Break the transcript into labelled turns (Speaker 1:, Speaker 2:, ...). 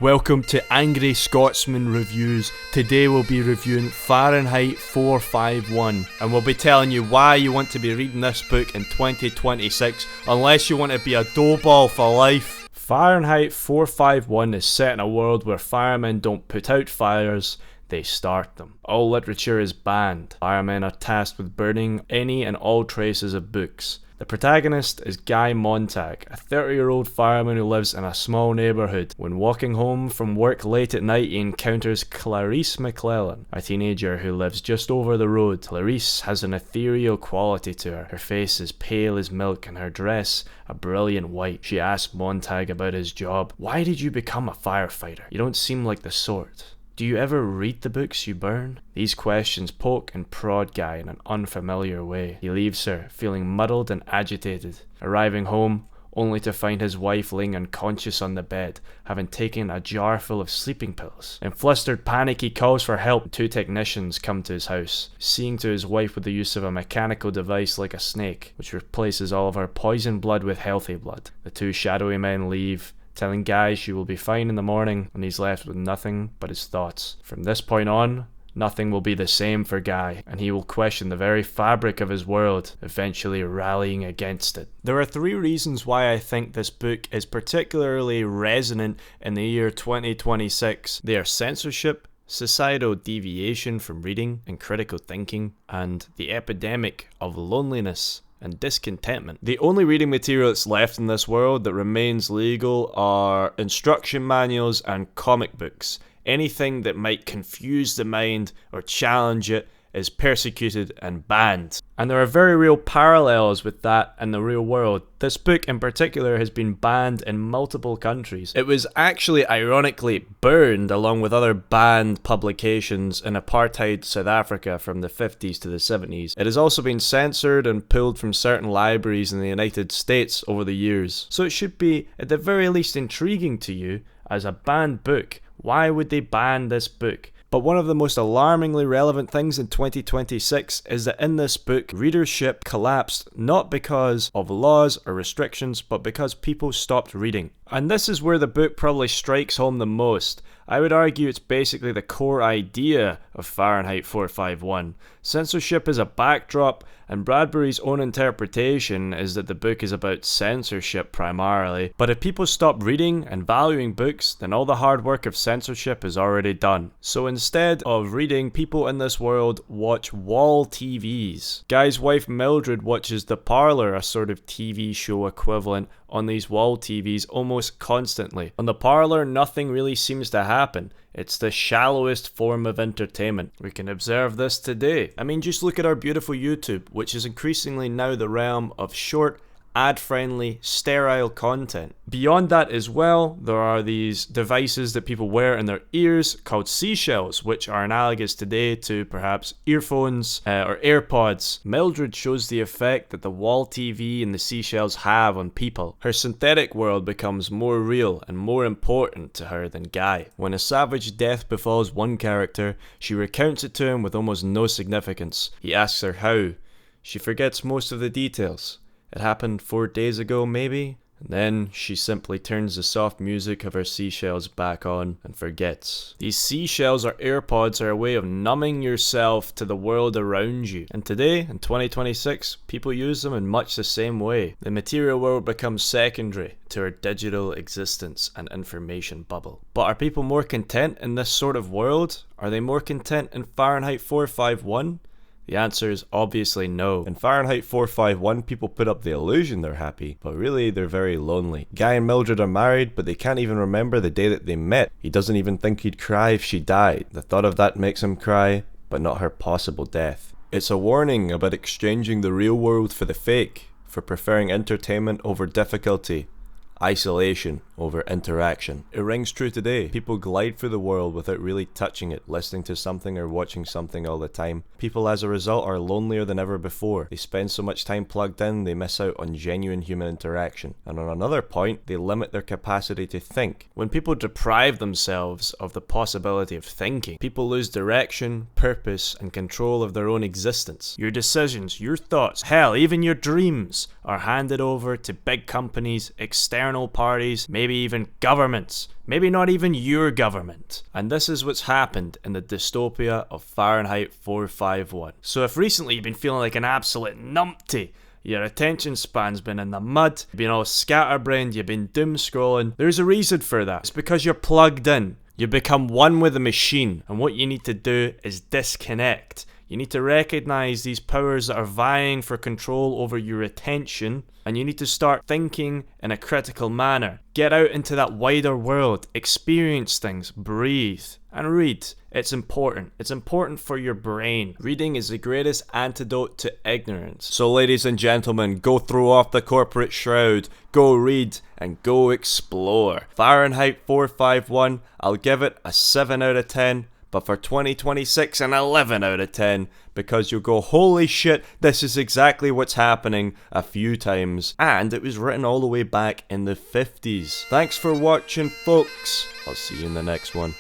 Speaker 1: Welcome to Angry Scotsman Reviews. Today we'll be reviewing Fahrenheit 451 and we'll be telling you why you want to be reading this book in 2026 unless you want to be a doughball for life. Fahrenheit 451 is set in a world where firemen don't put out fires, they start them. All literature is banned. Firemen are tasked with burning any and all traces of books. The protagonist is Guy Montag, a 30-year-old fireman who lives in a small neighbourhood. When walking home from work late at night, he encounters Clarice McClellan, a teenager who lives just over the road. Clarice has an ethereal quality to her. Her face is pale as milk and her dress a brilliant white. She asks Montag about his job. "Why did you become a firefighter? You don't seem like the sort. Do you ever read the books you burn?" These questions poke and prod Guy in an unfamiliar way. He leaves her, feeling muddled and agitated, arriving home only to find his wife laying unconscious on the bed, having taken a jar full of sleeping pills. In flustered panic, he calls for help. Two technicians come to his house, seeing to his wife with the use of a mechanical device like a snake, which replaces all of her poison blood with healthy blood. The two shadowy men leave, telling Guy she will be fine in the morning, and he's left with nothing but his thoughts. From this point on, nothing will be the same for Guy, and he will question the very fabric of his world, eventually rallying against it. There are three reasons why I think this book is particularly resonant in the year 2026. They are censorship, societal deviation from reading and critical thinking, and the epidemic of loneliness and discontentment. The only reading material that's left in this world that remains legal are instruction manuals and comic books. Anything that might confuse the mind or challenge it is persecuted and banned. And there are very real parallels with that in the real world. This book in particular has been banned in multiple countries. It was actually ironically burned along with other banned publications in apartheid South Africa from the 50s to the 70s. It has also been censored and pulled from certain libraries in the United States over the years. So it should be at the very least intriguing to you as a banned book. Why would they ban this book? But one of the most alarmingly relevant things in 2026 is that in this book, readership collapsed not because of laws or restrictions, but because people stopped reading. And this is where the book probably strikes home the most. I would argue it's basically the core idea of Fahrenheit 451. Censorship is a backdrop, and Bradbury's own interpretation is that the book is about censorship primarily. But if people stop reading and valuing books, then all the hard work of censorship is already done. So instead of reading, people in this world watch wall TVs. Guy's wife Mildred watches The Parlour, a sort of TV show equivalent, on these wall TVs almost constantly. On The Parlour, nothing really seems to happen. It's the shallowest form of entertainment. We can observe this today. I mean, just look at our beautiful YouTube, which is increasingly now the realm of short, ad-friendly, sterile content. Beyond that as well, there are these devices that people wear in their ears called seashells, which are analogous today to perhaps earphones or AirPods. Mildred shows the effect that the wall TV and the seashells have on people. Her synthetic world becomes more real and more important to her than Guy. When a savage death befalls one character, she recounts it to him with almost no significance. He asks her how. She forgets most of the details. It happened 4 days ago, maybe? And then she simply turns the soft music of her seashells back on and forgets. These seashells or AirPods are a way of numbing yourself to the world around you. And today, in 2026, people use them in much the same way. The material world becomes secondary to our digital existence and information bubble. But are people more content in this sort of world? Are they more content in Fahrenheit 451? The answer is obviously no.
Speaker 2: In Fahrenheit 451, people put up the illusion they're happy, but really they're very lonely. Guy and Mildred are married, but they can't even remember the day that they met. He doesn't even think he'd cry if she died. The thought of that makes him cry, but not her possible death. It's a warning about exchanging the real world for the fake, for preferring entertainment over difficulty, isolation over interaction. It rings true today. People glide through the world without really touching it, listening to something or watching something all the time. People as a result are lonelier than ever before. They spend so much time plugged in, they miss out on genuine human interaction. And on another point, they limit their capacity to think.
Speaker 1: When people deprive themselves of the possibility of thinking, people lose direction, purpose, and control of their own existence. Your decisions, your thoughts, hell, even your dreams are handed over to big companies, external parties, maybe maybe even governments, maybe not even your government. And this is what's happened in the dystopia of Fahrenheit 451. So if recently you've been feeling like an absolute numpty, your attention span's been in the mud, you've been all scatterbrained, you've been doom scrolling, there's a reason for that. It's because you're plugged in. You become one with the machine, and what you need to do is disconnect. You need to recognize these powers that are vying for control over your attention, and you need to start thinking in a critical manner. Get out into that wider world, experience things, breathe, and read. It's important. It's important for your brain. Reading is the greatest antidote to ignorance. So ladies and gentlemen, go throw off the corporate shroud, go read, and go explore. Fahrenheit 451, I'll give it a 7 out of 10. But for 2026, an 11 out of 10, because you'll go, holy shit, this is exactly what's happening a few times. And it was written all the way back in the 50s. Thanks for watching, folks. I'll see you in the next one.